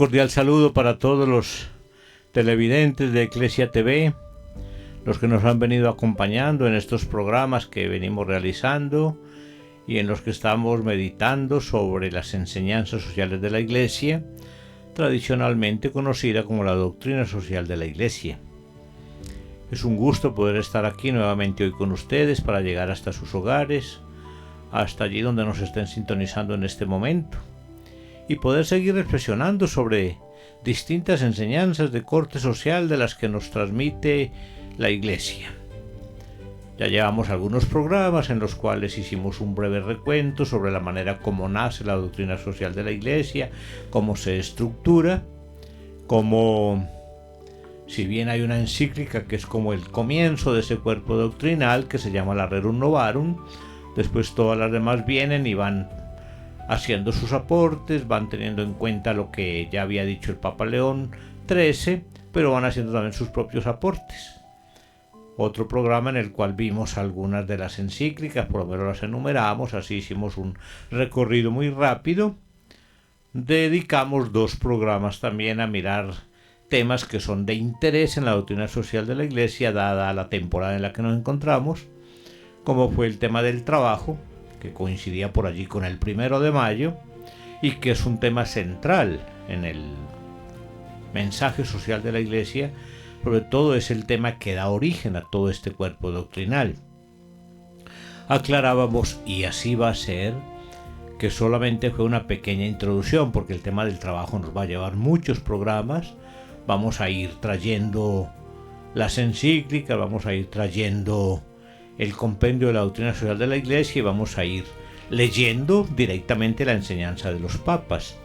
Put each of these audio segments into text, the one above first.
cordial saludo para todos los televidentes de Eclesia TV, los que nos han venido acompañando en estos programas que venimos realizando y en los que estamos meditando sobre las enseñanzas sociales de la Iglesia, tradicionalmente conocida como la doctrina social de la Iglesia. Es un gusto poder estar aquí nuevamente hoy con ustedes para llegar hasta sus hogares, hasta allí donde nos estén sintonizando en este momento, y poder seguir reflexionando sobre distintas enseñanzas de corte social de las que nos transmite la Iglesia. Ya llevamos algunos programas en los cuales hicimos un breve recuento sobre la manera como nace la doctrina social de la Iglesia, cómo se estructura, cómo, si bien hay una encíclica que es como el comienzo de ese cuerpo doctrinal que se llama la Rerum Novarum, después todas las demás vienen y van haciendo sus aportes, van teniendo en cuenta lo que ya había dicho el Papa León XIII, pero van haciendo también sus propios aportes. Otro programa en el cual vimos algunas de las encíclicas, por lo menos las enumeramos, así hicimos un recorrido muy rápido. Dedicamos 2 programas también a mirar temas que son de interés en la doctrina social de la Iglesia, dada la temporada en la que nos encontramos, como fue el tema del trabajo, que coincidía por allí con el 1 de mayo, y que es un tema central en el mensaje social de la Iglesia. Sobre todo es el tema que da origen a todo este cuerpo doctrinal. Aclarábamos, y así va a ser, que solamente fue una pequeña introducción, porque el tema del trabajo nos va a llevar muchos programas. Vamos a ir trayendo las encíclicas, vamos a ir trayendo el compendio de la doctrina social de la Iglesia y vamos a ir leyendo directamente la enseñanza de los papas.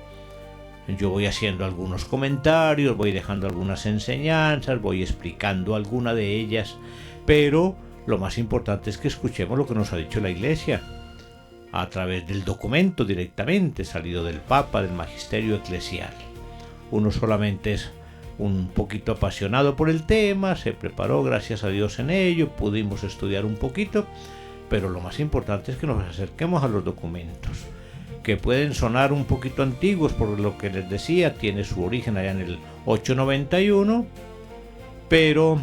Yo voy haciendo algunos comentarios, voy dejando algunas enseñanzas, voy explicando alguna de ellas, pero lo más importante es que escuchemos lo que nos ha dicho la Iglesia a través del documento directamente salido del Papa, del Magisterio Eclesial. Uno solamente es un poquito apasionado por el tema, se preparó, gracias a Dios, en ello, pudimos estudiar un poquito, pero lo más importante es que nos acerquemos a los documentos, que pueden sonar un poquito antiguos por lo que les decía, tiene su origen allá en el 891, pero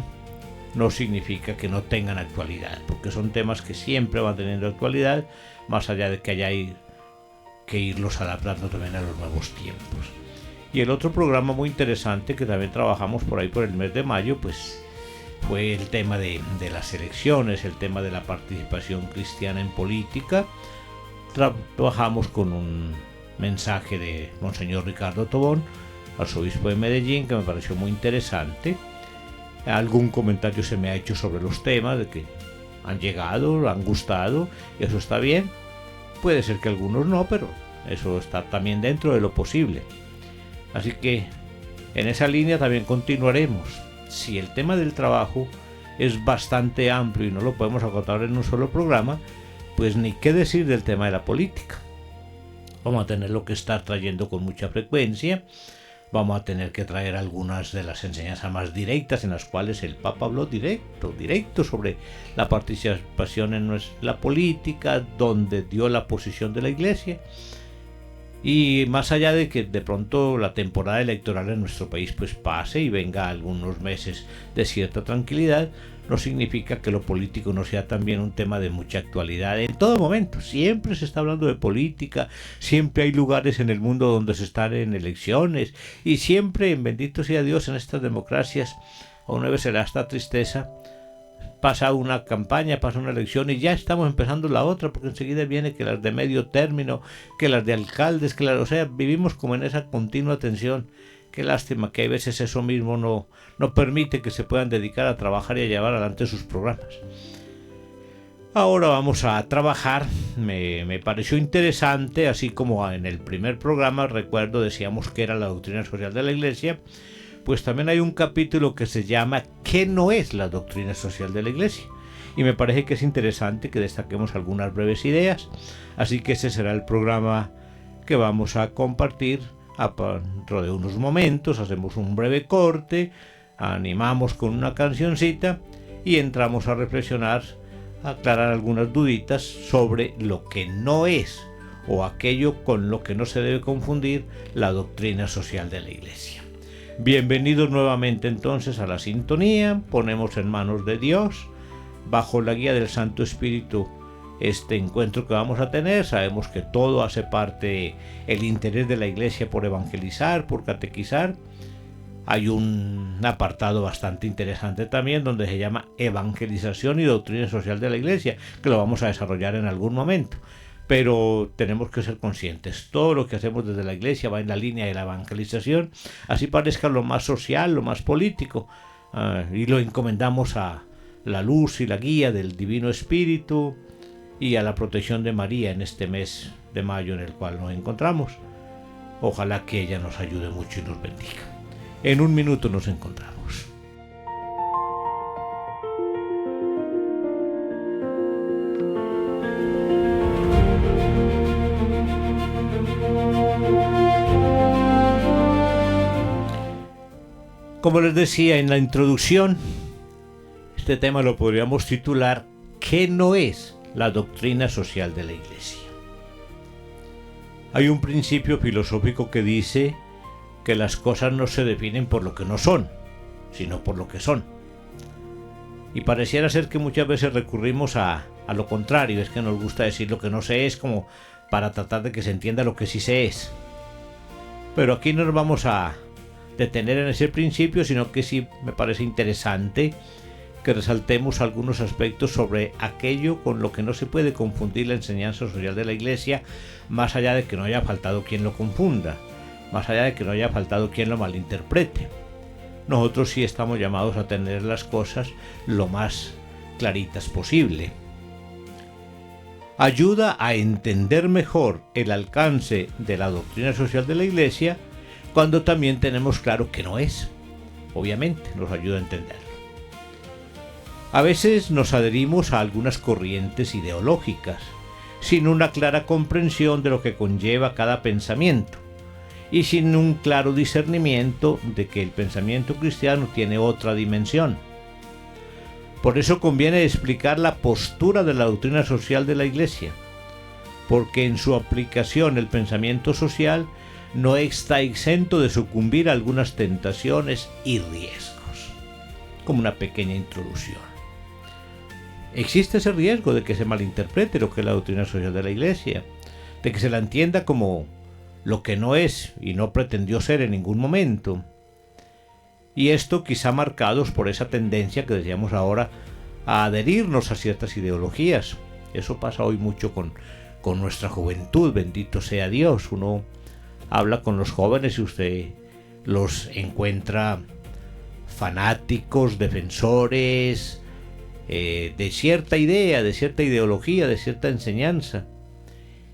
no significa que no tengan actualidad, porque son temas que siempre van teniendo actualidad, más allá de que haya que irlos adaptando también a los nuevos tiempos. Y el otro programa muy interesante que también trabajamos por ahí por el mes de mayo, pues fue el tema de las elecciones, el tema de la participación cristiana en política. Trabajamos con un mensaje de Monseñor Ricardo Tobón, arzobispo de Medellín, que me pareció muy interesante. Algún comentario se me ha hecho sobre los temas, de que han llegado, han gustado, y eso está bien. Puede ser que algunos no, pero eso está también dentro de lo posible. Así que en esa línea también continuaremos. Si el tema del trabajo es bastante amplio y no lo podemos acotar en un solo programa, pues ni qué decir del tema de la política. Vamos a tenerlo que estar trayendo con mucha frecuencia. Vamos a tener que traer algunas de las enseñanzas más directas en las cuales el Papa habló directo sobre la participación en la política, donde dio la posición de la Iglesia. Y más allá de que de pronto la temporada electoral en nuestro país pues pase y venga algunos meses de cierta tranquilidad, no significa que lo político no sea también un tema de mucha actualidad. En todo momento, siempre se está hablando de política, siempre hay lugares en el mundo donde se están en elecciones, y siempre, bendito sea Dios, en estas democracias, a una vez será esta tristeza, pasa una campaña, pasa una elección y ya estamos empezando la otra, porque enseguida viene que las de medio término, que las de alcaldes, o sea, vivimos como en esa continua tensión. Qué lástima que a veces eso mismo no permite que se puedan dedicar a trabajar y a llevar adelante sus programas. Ahora vamos a trabajar. Me pareció interesante, así como en el primer programa, recuerdo, decíamos que era la doctrina social de la Iglesia, pues también hay un capítulo que se llama ¿Qué no es la doctrina social de la Iglesia? Y me parece que es interesante que destaquemos algunas breves ideas, así que ese será el programa que vamos a compartir. Dentro de unos momentos hacemos un breve corte, animamos con una cancioncita y entramos a reflexionar, a aclarar algunas duditas sobre lo que no es o aquello con lo que no se debe confundir la doctrina social de la Iglesia. Bienvenidos nuevamente entonces a la sintonía. Ponemos en manos de Dios, bajo la guía del Santo Espíritu, este encuentro que vamos a tener. Sabemos que todo hace parte del interés de la Iglesia por evangelizar, por catequizar. Hay un apartado bastante interesante también donde se llama Evangelización y Doctrina Social de la Iglesia, que lo vamos a desarrollar en algún momento. Pero tenemos que ser conscientes, todo lo que hacemos desde la Iglesia va en la línea de la evangelización, así parezca lo más social, lo más político, y lo encomendamos a la luz y la guía del Divino Espíritu y a la protección de María en este mes de mayo en el cual nos encontramos. Ojalá que ella nos ayude mucho y nos bendiga. En un minuto nos encontramos. Como les decía en la introducción, este tema lo podríamos titular ¿Qué no es la doctrina social de la Iglesia? Hay un principio filosófico que dice que las cosas no se definen por lo que no son, sino por lo que son. Y pareciera ser que muchas veces recurrimos a lo contrario, es que nos gusta decir lo que no se es como para tratar de que se entienda lo que sí se es. Pero aquí no nos vamos a detener en ese principio, sino que sí me parece interesante que resaltemos algunos aspectos sobre aquello con lo que no se puede confundir la enseñanza social de la Iglesia, más allá de que no haya faltado quien lo confunda, más allá de que no haya faltado quien lo malinterprete. Nosotros sí estamos llamados a tener las cosas lo más claritas posible. Ayuda a entender mejor el alcance de la doctrina social de la Iglesia cuando también tenemos claro que no es. Obviamente nos ayuda a entenderlo. A veces nos adherimos a algunas corrientes ideológicas, sin una clara comprensión de lo que conlleva cada pensamiento, y sin un claro discernimiento de que el pensamiento cristiano tiene otra dimensión. Por eso conviene explicar la postura de la doctrina social de la Iglesia, porque en su aplicación el pensamiento social no está exento de sucumbir a algunas tentaciones y riesgos. Como una pequeña introducción. Existe ese riesgo de que se malinterprete lo que es la doctrina social de la Iglesia, de que se la entienda como lo que no es y no pretendió ser en ningún momento. Y esto quizá marcados por esa tendencia que decíamos ahora a adherirnos a ciertas ideologías. Eso pasa hoy mucho con nuestra juventud, bendito sea Dios. Uno habla con los jóvenes y usted los encuentra fanáticos, defensores de cierta idea, de cierta ideología, de cierta enseñanza,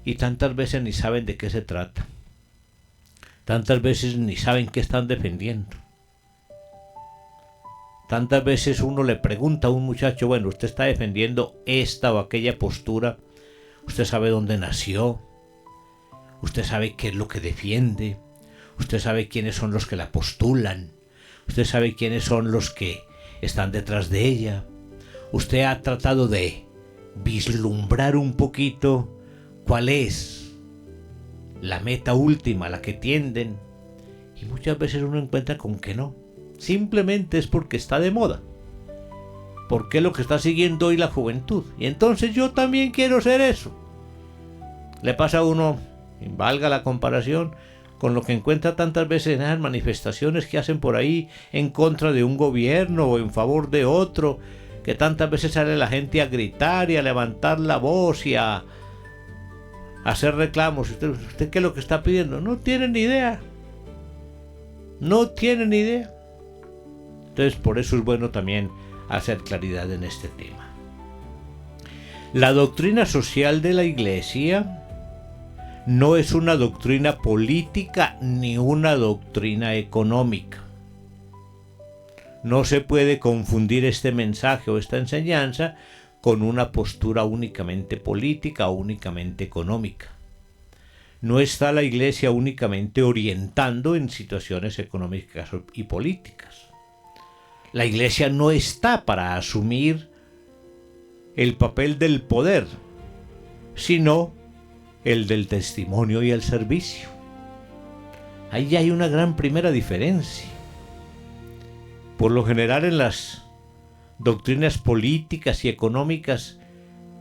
y tantas veces ni saben de qué se trata, tantas veces ni saben qué están defendiendo. Tantas veces uno le pregunta a un muchacho, bueno, usted está defendiendo esta o aquella postura, usted sabe dónde nació, usted sabe qué es lo que defiende, usted sabe quiénes son los que la postulan, usted sabe quiénes son los que están detrás de ella, usted ha tratado de vislumbrar un poquito cuál es la meta última a la que tienden, y muchas veces uno encuentra con que no, simplemente es porque está de moda, porque es lo que está siguiendo hoy la juventud, y entonces yo también quiero ser eso. Le pasa a uno, valga la comparación, con lo que encuentra tantas veces en esas manifestaciones que hacen por ahí en contra de un gobierno o en favor de otro, que tantas veces sale la gente a gritar y a levantar la voz y a hacer reclamos. ¿Usted qué es lo que está pidiendo? No tiene ni idea. No tiene ni idea. Entonces por eso es bueno también hacer claridad en este tema. La doctrina social de la Iglesia no es una doctrina política ni una doctrina económica. No se puede confundir este mensaje o esta enseñanza con una postura únicamente política o únicamente económica. No está la Iglesia únicamente orientando en situaciones económicas y políticas. La Iglesia no está para asumir el papel del poder, sino el del testimonio y el servicio. Ahí ya hay una gran primera diferencia. Por lo general en las doctrinas políticas y económicas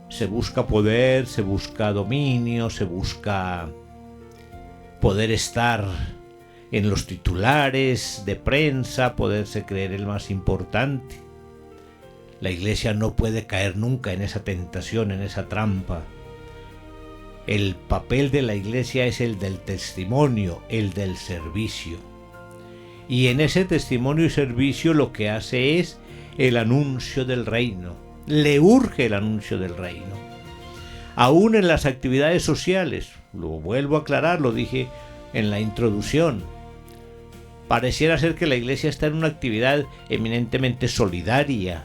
se busca poder, se busca dominio, se busca poder estar en los titulares de prensa, poderse creer el más importante. La Iglesia no puede caer nunca en esa tentación, en esa trampa. El papel de la Iglesia es el del testimonio, el del servicio. Y en ese testimonio y servicio lo que hace es el anuncio del reino. Le urge el anuncio del reino. Aún en las actividades sociales, lo vuelvo a aclarar, lo dije en la introducción, pareciera ser que la Iglesia está en una actividad eminentemente solidaria,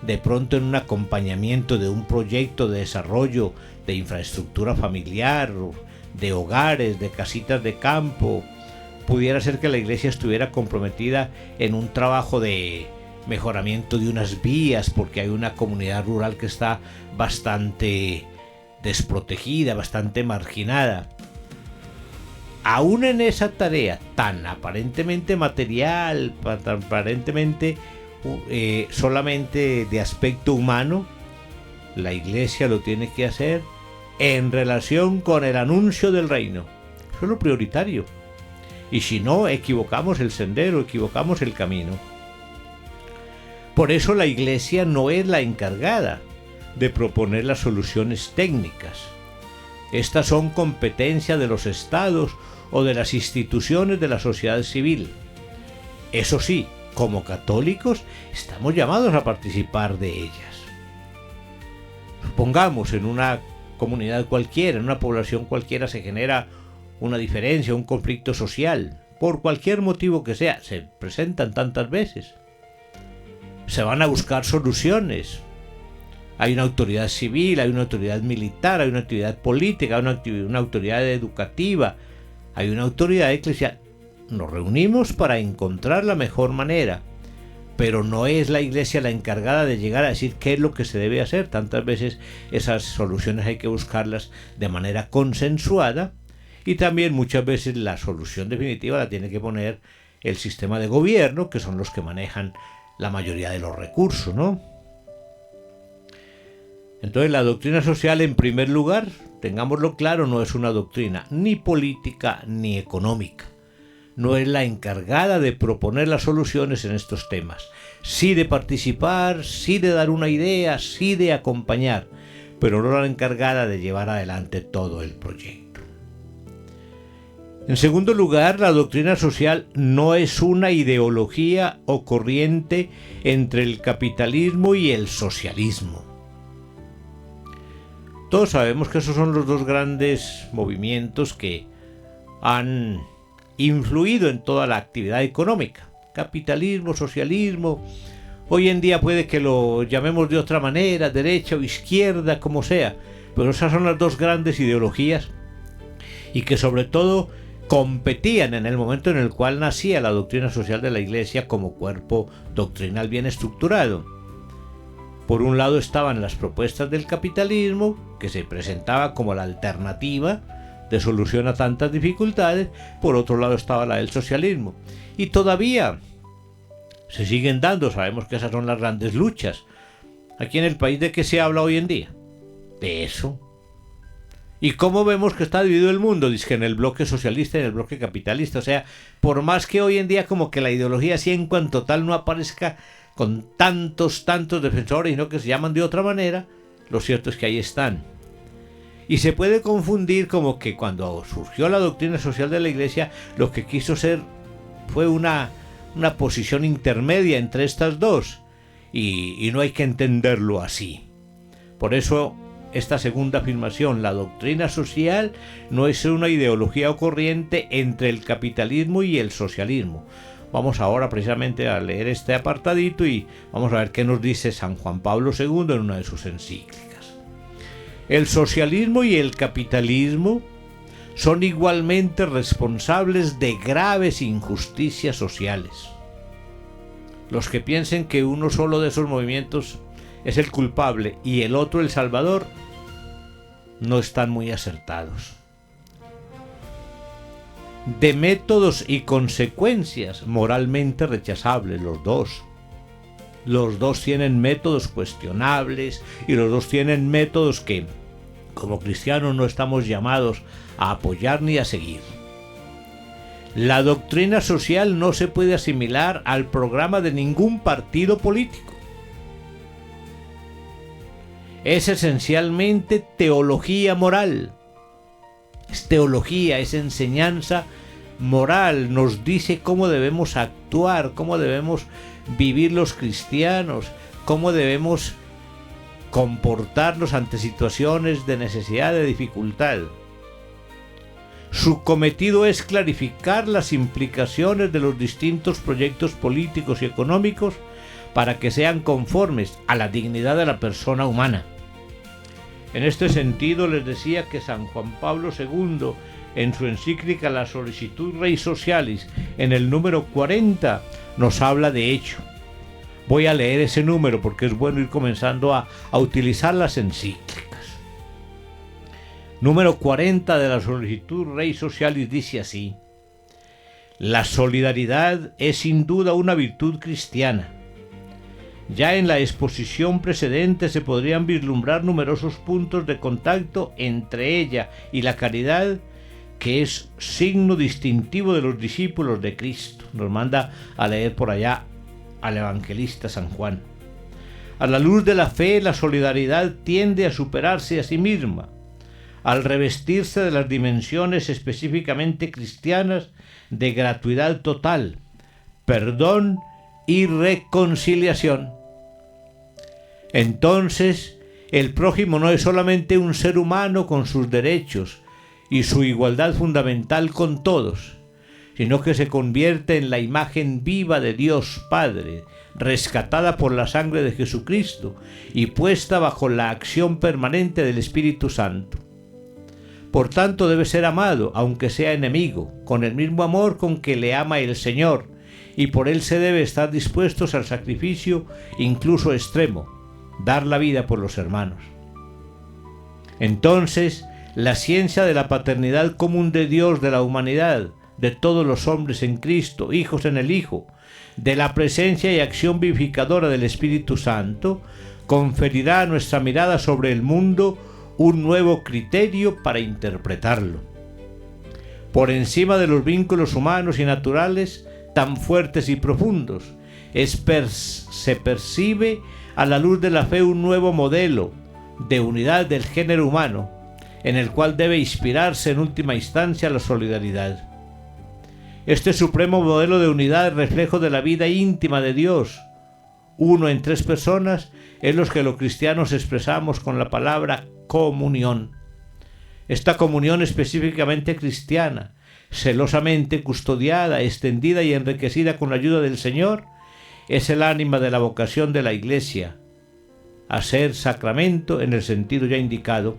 de pronto en un acompañamiento de un proyecto de desarrollo de infraestructura familiar, de hogares, de casitas de campo. Pudiera ser que la Iglesia estuviera comprometida en un trabajo de mejoramiento de unas vías, porque hay una comunidad rural que está bastante desprotegida, bastante marginada. Aún en esa tarea tan aparentemente material, tan aparentemente solamente de aspecto humano, la Iglesia lo tiene que hacer en relación con el anuncio del reino. Eso es lo prioritario. Y si no, equivocamos el sendero, equivocamos el camino. Por eso la Iglesia no es la encargada de proponer las soluciones técnicas. Estas son competencia de los estados o de las instituciones de la sociedad civil. Eso sí, como católicos estamos llamados a participar de ellas. Supongamos en una comunidad cualquiera, en una población cualquiera se genera una diferencia, un conflicto social, por cualquier motivo que sea, se presentan tantas veces. Se van a buscar soluciones. Hay una autoridad civil, hay una autoridad militar, hay una autoridad política, hay una autoridad educativa, hay una autoridad eclesial. Nos reunimos para encontrar la mejor manera, pero no es la Iglesia la encargada de llegar a decir qué es lo que se debe hacer. Tantas veces esas soluciones hay que buscarlas de manera consensuada, y también muchas veces la solución definitiva la tiene que poner el sistema de gobierno, que son los que manejan la mayoría de los recursos, ¿no? Entonces la doctrina social, en primer lugar, tengámoslo claro, no es una doctrina ni política ni económica. No es la encargada de proponer las soluciones en estos temas. Sí de participar, sí de dar una idea, sí de acompañar, pero no la encargada de llevar adelante todo el proyecto. En segundo lugar, la doctrina social no es una ideología o corriente entre el capitalismo y el socialismo. Todos sabemos que esos son los dos grandes movimientos que han influido en toda la actividad económica. Capitalismo, socialismo. Hoy en día puede que lo llamemos de otra manera, derecha o izquierda, como sea, pero esas son las dos grandes ideologías, y que sobre todo competían en el momento en el cual nacía la doctrina social de la Iglesia como cuerpo doctrinal bien estructurado. Por un lado estaban las propuestas del capitalismo, que se presentaba como la alternativa de solución a tantas dificultades. Por otro lado estaba la del socialismo. Y todavía se siguen dando, sabemos que esas son las grandes luchas. Aquí en el país, ¿de qué se habla hoy en día? De eso. ¿Y cómo vemos que está dividido el mundo? Dice que en el bloque socialista y en el bloque capitalista. O sea, por más que hoy en día como que la ideología así en cuanto tal no aparezca con tantos defensores, sino que se llaman de otra manera, lo cierto es que ahí están. Y se puede confundir como que cuando surgió la doctrina social de la Iglesia, lo que quiso ser fue una posición intermedia entre estas dos, y no hay que entenderlo así. Por eso esta segunda afirmación, la doctrina social no es una ideología o corriente entre el capitalismo y el socialismo. Vamos ahora precisamente a leer este apartadito y vamos a ver qué nos dice San Juan Pablo II en una de sus encíclicas. El socialismo y el capitalismo son igualmente responsables de graves injusticias sociales. Los que piensen que uno solo de esos movimientos es el culpable y el otro el salvador, no están muy acertados. De métodos y consecuencias, moralmente rechazables los dos. Los dos tienen métodos cuestionables y los dos tienen métodos que, como cristianos, no estamos llamados a apoyar ni a seguir. La doctrina social no se puede asimilar al programa de ningún partido político. Es esencialmente teología moral. Es teología, es enseñanza moral. Nos dice cómo debemos actuar, cómo debemos vivir los cristianos, cómo debemos comportarnos ante situaciones de necesidad, de dificultad. Su cometido es clarificar las implicaciones de los distintos proyectos políticos y económicos para que sean conformes a la dignidad de la persona humana. En este sentido, les decía que San Juan Pablo II, en su encíclica La Solicitud Rei Socialis, en el número 40, nos habla de ello. Voy a leer ese número porque es bueno ir comenzando a utilizar las encíclicas. Número 40 de la Solicitud Rei Socialis dice así: la solidaridad es sin duda una virtud cristiana. Ya en la exposición precedente se podrían vislumbrar numerosos puntos de contacto entre ella y la caridad, que es signo distintivo de los discípulos de Cristo. Nos manda a leer por allá al evangelista San Juan. A la luz de la fe, la solidaridad tiende a superarse a sí misma, al revestirse de las dimensiones específicamente cristianas de gratuidad total, perdón y reconciliación. Entonces, el prójimo no es solamente un ser humano con sus derechos y su igualdad fundamental con todos, sino que se convierte en la imagen viva de Dios Padre, rescatada por la sangre de Jesucristo y puesta bajo la acción permanente del Espíritu Santo. Por tanto, debe ser amado, aunque sea enemigo, con el mismo amor con que le ama el Señor, y por él se debe estar dispuestos al sacrificio incluso extremo, dar la vida por los hermanos. Entonces, la ciencia de la paternidad común de Dios, de la humanidad, de todos los hombres en Cristo, hijos en el Hijo, de la presencia y acción vivificadora del Espíritu Santo, conferirá a nuestra mirada sobre el mundo un nuevo criterio para interpretarlo. Por encima de los vínculos humanos y naturales, tan fuertes y profundos, se percibe a la luz de la fe un nuevo modelo de unidad del género humano, en el cual debe inspirarse en última instancia la solidaridad. Este supremo modelo de unidad es reflejo de la vida íntima de Dios, uno en tres personas, es lo que los cristianos expresamos con la palabra comunión. Esta comunión específicamente cristiana, celosamente custodiada, extendida y enriquecida con la ayuda del Señor, es el ánima de la vocación de la Iglesia a ser sacramento en el sentido ya indicado.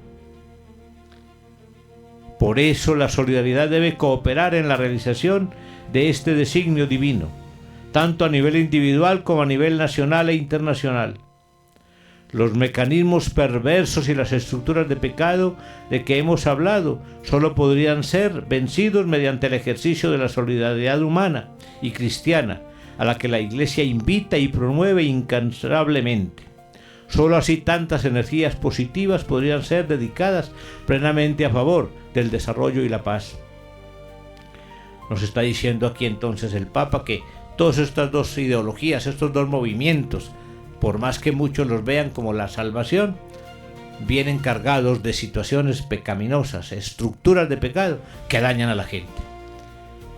Por eso la solidaridad debe cooperar en la realización de este designio divino, tanto a nivel individual como a nivel nacional e internacional. Los mecanismos perversos y las estructuras de pecado de que hemos hablado solo podrían ser vencidos mediante el ejercicio de la solidaridad humana y cristiana, a la que la Iglesia invita y promueve incansablemente. Solo así tantas energías positivas podrían ser dedicadas plenamente a favor del desarrollo y la paz. Nos está diciendo aquí entonces el Papa que todas estas dos ideologías, estos dos movimientos, por más que muchos los vean como la salvación, vienen cargados de situaciones pecaminosas, estructuras de pecado que dañan a la gente.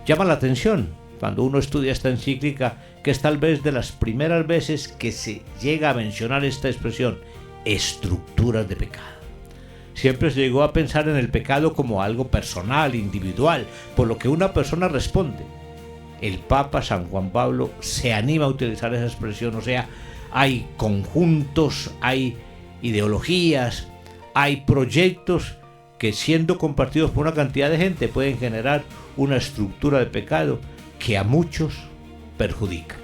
Llama la atención cuando uno estudia esta encíclica que es tal vez de las primeras veces que se llega a mencionar esta expresión, estructuras de pecado. Siempre se llegó a pensar en el pecado como algo personal, individual, por lo que una persona responde. El Papa San Juan Pablo se anima a utilizar esa expresión, o sea, hay conjuntos, hay ideologías, hay proyectos que siendo compartidos por una cantidad de gente pueden generar una estructura de pecado que a muchos perjudica.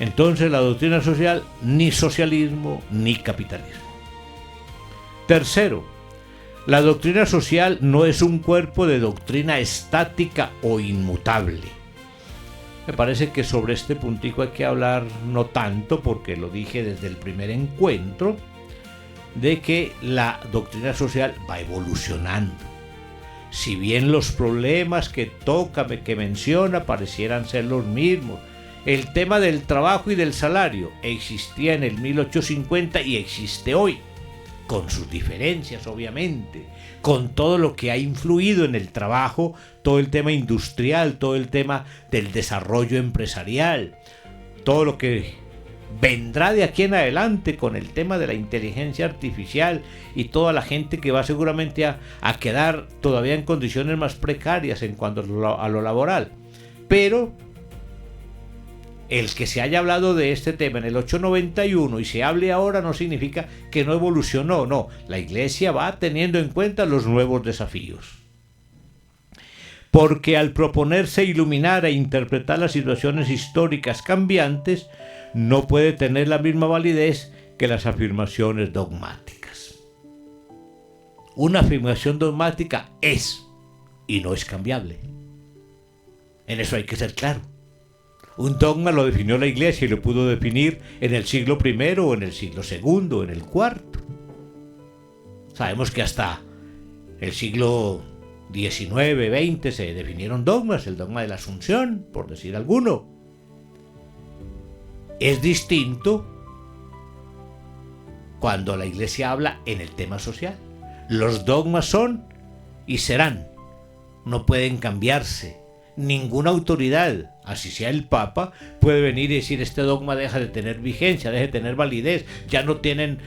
Entonces la doctrina social, ni socialismo ni capitalismo. Tercero, La doctrina social no es un cuerpo de doctrina estática o inmutable. Me parece que sobre este puntico hay que hablar no tanto, porque lo dije desde el primer encuentro, de que la doctrina social va evolucionando. Si bien los problemas que toca, que menciona, parecieran ser los mismos, el tema del trabajo y del salario existía en el 1850 y existe hoy, con sus diferencias obviamente, con todo lo que ha influido en el trabajo, todo el tema industrial, todo el tema del desarrollo empresarial, todo lo que vendrá de aquí en adelante con el tema de la inteligencia artificial y toda la gente que va seguramente a quedar todavía en condiciones más precarias en cuanto a lo laboral. Pero el que se haya hablado de este tema en el 891 y se hable ahora no significa que no evolucionó, no. La Iglesia va teniendo en cuenta los nuevos desafíos. Porque al proponerse iluminar e interpretar las situaciones históricas cambiantes, no puede tener la misma validez que las afirmaciones dogmáticas. Una afirmación dogmática es y no es cambiable. En eso hay que ser claro. Un dogma lo definió la Iglesia y lo pudo definir en el siglo I o en el siglo II o en el IV. Sabemos que hasta el siglo XIX, XX se definieron dogmas, el dogma de la Asunción, por decir alguno. Es distinto cuando la Iglesia habla en el tema social. Los dogmas son y serán, no pueden cambiarse. Ninguna autoridad, así sea el Papa, puede venir y decir este dogma deja de tener vigencia, deja de tener validez, ya no tienen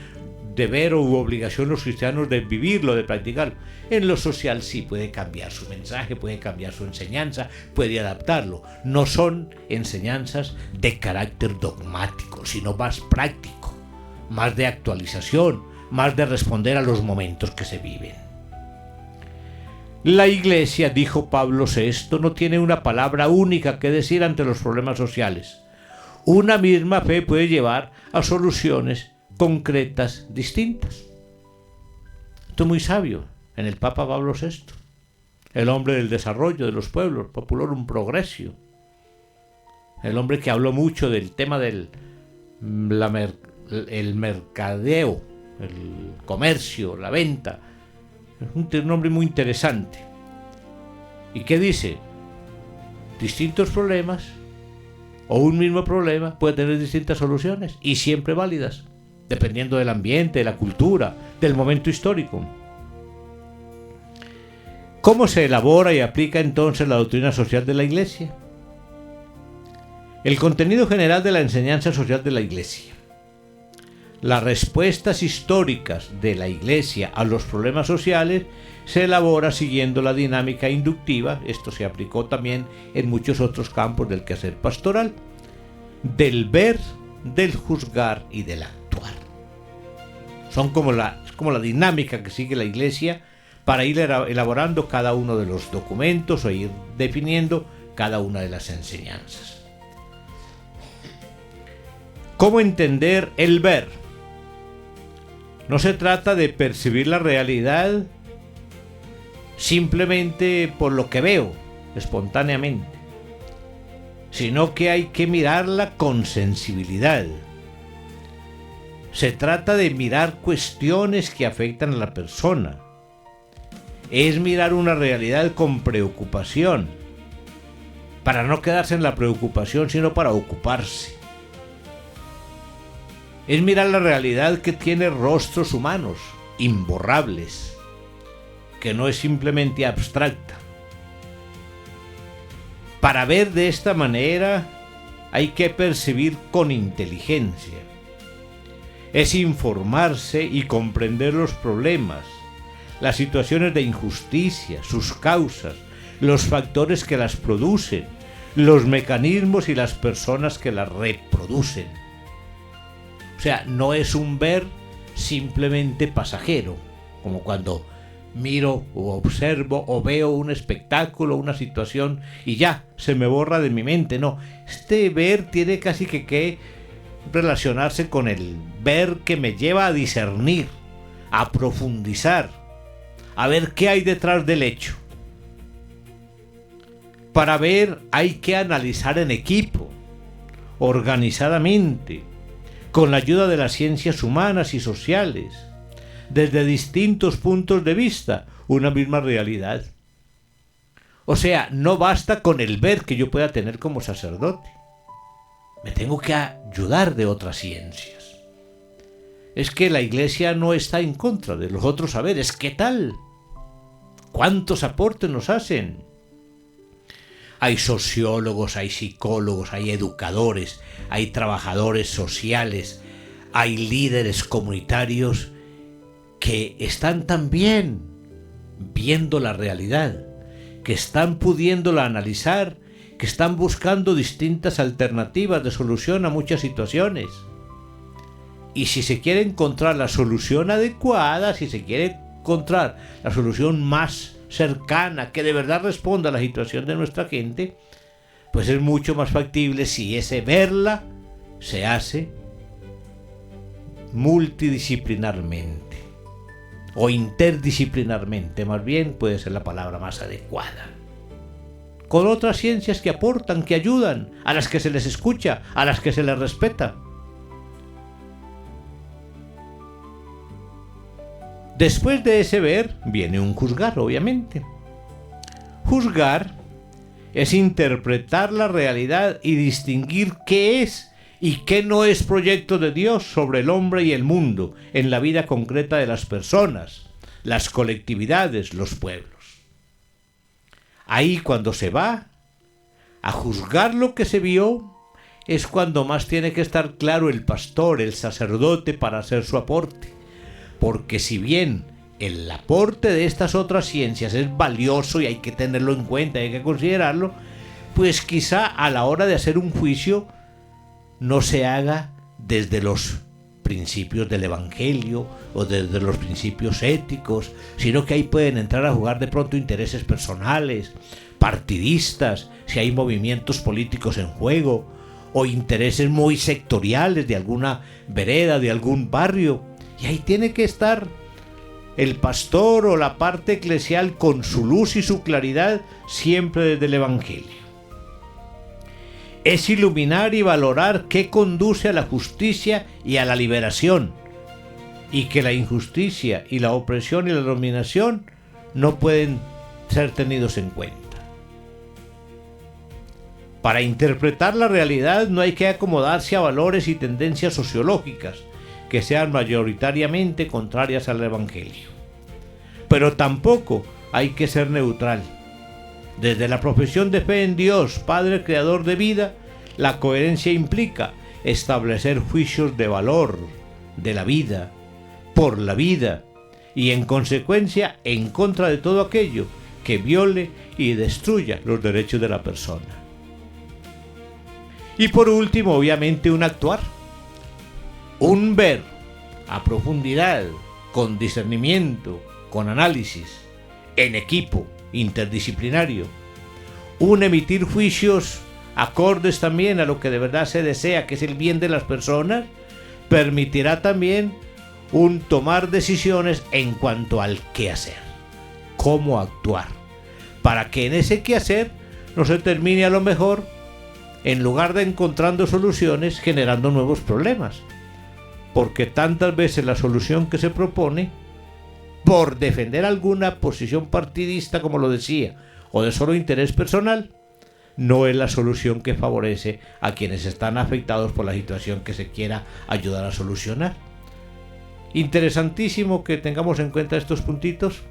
deber u obligación los cristianos de vivirlo, de practicarlo. En lo social sí puede cambiar su mensaje, puede cambiar su enseñanza, puede adaptarlo. No son enseñanzas de carácter dogmático, sino más práctico, más de actualización, más de responder a los momentos que se viven. La Iglesia, dijo Pablo VI, no tiene una palabra única que decir ante los problemas sociales. Una misma fe puede llevar a soluciones concretas distintas. Esto es muy sabio en el Papa Pablo VI, el hombre del desarrollo de los pueblos, Populorum Progressio, el hombre que habló mucho del tema del el mercadeo, el comercio, la venta. Es un hombre muy interesante. ¿Y qué dice? Distintos problemas o un mismo problema puede tener distintas soluciones y siempre válidas, dependiendo del ambiente, de la cultura, del momento histórico. ¿Cómo se elabora y aplica entonces la doctrina social de la Iglesia? El contenido general de la enseñanza social de la Iglesia. Las respuestas históricas de la Iglesia a los problemas sociales se elabora siguiendo la dinámica inductiva, esto se aplicó también en muchos otros campos del quehacer pastoral, del ver, del juzgar y del actuar. Es como la dinámica que sigue la Iglesia para ir elaborando cada uno de los documentos o ir definiendo cada una de las enseñanzas. ¿Cómo entender el ver? No se trata de percibir la realidad simplemente por lo que veo, espontáneamente, sino que hay que mirarla con sensibilidad. Se trata de mirar cuestiones que afectan a la persona. Es mirar una realidad con preocupación, para no quedarse en la preocupación, sino para ocuparse. Es mirar la realidad que tiene rostros humanos, imborrables, que no es simplemente abstracta. Para ver de esta manera hay que percibir con inteligencia. Es informarse y comprender los problemas, las situaciones de injusticia, sus causas, los factores que las producen, los mecanismos y las personas que las reproducen. O sea, no es un ver simplemente pasajero, como cuando miro o observo o veo un espectáculo, una situación y ya, se me borra de mi mente. No, este ver tiene casi que relacionarse con el ver que me lleva a discernir, a profundizar, a ver qué hay detrás del hecho. Para ver hay que analizar en equipo, organizadamente, con la ayuda de las ciencias humanas y sociales, desde distintos puntos de vista, una misma realidad. O sea, no basta con el ver que yo pueda tener como sacerdote. Me tengo que ayudar de otras ciencias. Es que la Iglesia no está en contra de los otros saberes. ¿Qué tal? ¿Cuántos aportes nos hacen? Hay sociólogos, hay psicólogos, hay educadores, hay trabajadores sociales, hay líderes comunitarios que están también viendo la realidad, que están pudiéndola analizar, que están buscando distintas alternativas de solución a muchas situaciones. Y si se quiere encontrar la solución adecuada, si se quiere encontrar la solución más cercana, que de verdad responda a la situación de nuestra gente, pues es mucho más factible si ese verla se hace multidisciplinarmente o interdisciplinarmente, más bien puede ser la palabra más adecuada, con otras ciencias que aportan, que ayudan, a las que se les escucha, a las que se les respeta. Después de ese ver viene un juzgar, obviamente. Juzgar es interpretar la realidad y distinguir qué es y qué no es proyecto de Dios sobre el hombre y el mundo en la vida concreta de las personas, las colectividades, los pueblos. Ahí cuando se va a juzgar lo que se vio es cuando más tiene que estar claro el pastor, el sacerdote para hacer su aporte. Porque si bien el aporte de estas otras ciencias es valioso y hay que tenerlo en cuenta, hay que considerarlo, pues quizá a la hora de hacer un juicio no se haga desde los principios del Evangelio o desde los principios éticos, sino que ahí pueden entrar a jugar de pronto intereses personales, partidistas, si hay movimientos políticos en juego, o intereses muy sectoriales de alguna vereda, de algún barrio. Y ahí tiene que estar el pastor o la parte eclesial con su luz y su claridad siempre desde el Evangelio. Es iluminar y valorar qué conduce a la justicia y a la liberación, y que la injusticia y la opresión y la dominación no pueden ser tenidos en cuenta. Para interpretar la realidad no hay que acomodarse a valores y tendencias sociológicas que sean mayoritariamente contrarias al Evangelio. Pero tampoco hay que ser neutral. Desde la profesión de fe en Dios, Padre Creador de vida, la coherencia implica establecer juicios de valor, de la vida, por la vida, y en consecuencia en contra de todo aquello que viole y destruya los derechos de la persona. Y por último, obviamente, un actuar. Un ver a profundidad, con discernimiento, con análisis, en equipo, interdisciplinario. Un emitir juicios acordes también a lo que de verdad se desea, que es el bien de las personas, permitirá también un tomar decisiones en cuanto al qué hacer, cómo actuar, para que en ese qué hacer no se termine a lo mejor, en lugar de encontrando soluciones, generando nuevos problemas. Porque tantas veces la solución que se propone, por defender alguna posición partidista, como lo decía, o de solo interés personal, no es la solución que favorece a quienes están afectados por la situación que se quiera ayudar a solucionar. Interesantísimo que tengamos en cuenta estos puntitos,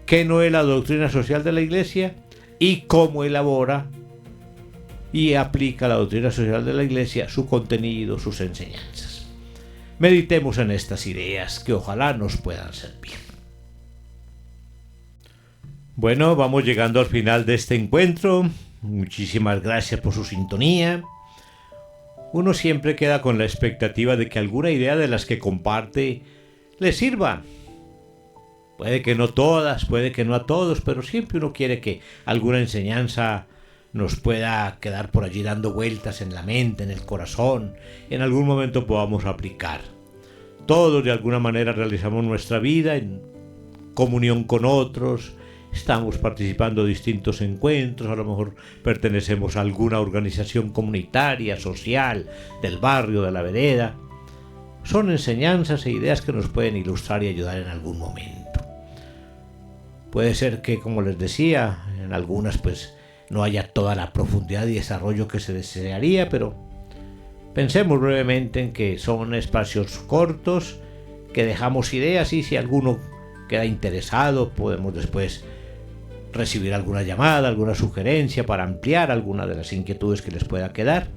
qué no es la doctrina social de la Iglesia y cómo elabora y aplica la doctrina social de la Iglesia, su contenido, sus enseñanzas. Meditemos en estas ideas que ojalá nos puedan servir. Bueno, vamos llegando al final de este encuentro. Muchísimas gracias por su sintonía. Uno siempre queda con la expectativa de que alguna idea de las que comparte le sirva. Puede que no todas, puede que no a todos, pero siempre uno quiere que alguna enseñanza nos pueda quedar por allí dando vueltas en la mente, en el corazón, en algún momento podamos aplicar. Todos de alguna manera realizamos nuestra vida comunión con otros, estamos participando de distintos encuentros, a lo mejor pertenecemos a alguna organización comunitaria, social, del barrio, de la vereda. Son enseñanzas e ideas que nos pueden ilustrar y ayudar en algún momento. Puede ser que, como les decía, en algunas pues no haya toda la profundidad y desarrollo que se desearía, pero pensemos brevemente en que son espacios cortos, que dejamos ideas y si alguno queda interesado podemos después recibir alguna llamada, alguna sugerencia para ampliar alguna de las inquietudes que les pueda quedar.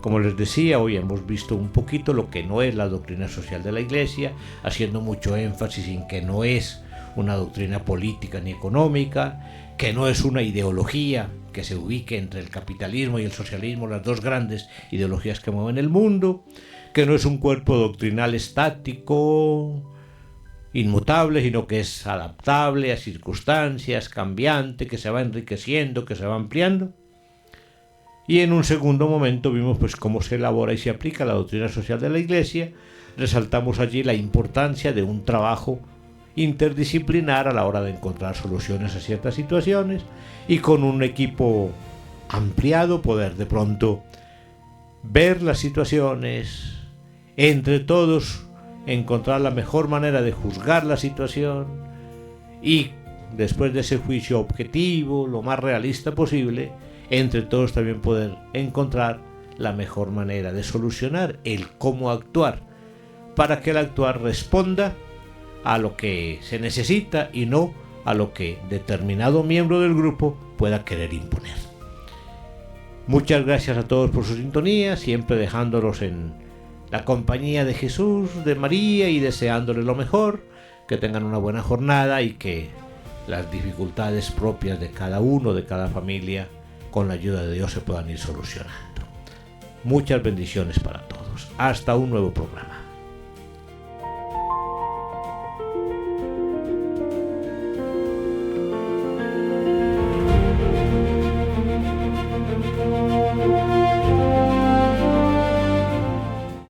Como les decía, hoy hemos visto un poquito lo que no es la doctrina social de la Iglesia, haciendo mucho énfasis en que no es una doctrina política ni económica, que no es una ideología que se ubique entre el capitalismo y el socialismo, las dos grandes ideologías que mueven el mundo, que no es un cuerpo doctrinal estático, inmutable, sino que es adaptable a circunstancias, cambiante, que se va enriqueciendo, que se va ampliando. Y en un segundo momento vimos pues cómo se elabora y se aplica la doctrina social de la Iglesia. Resaltamos allí la importancia de un trabajo interdisciplinar a la hora de encontrar soluciones a ciertas situaciones y con un equipo ampliado poder de pronto ver las situaciones, entre todos encontrar la mejor manera de juzgar la situación y después de ese juicio objetivo, lo más realista posible, entre todos también poder encontrar la mejor manera de solucionar el cómo actuar para que el actuar responda a lo que se necesita y no a lo que determinado miembro del grupo pueda querer imponer. Muchas gracias a todos por su sintonía, siempre dejándolos en la compañía de Jesús, de María y deseándoles lo mejor, que tengan una buena jornada y que las dificultades propias de cada uno, de cada familia, con la ayuda de Dios se puedan ir solucionando. Muchas bendiciones para todos. Hasta un nuevo programa.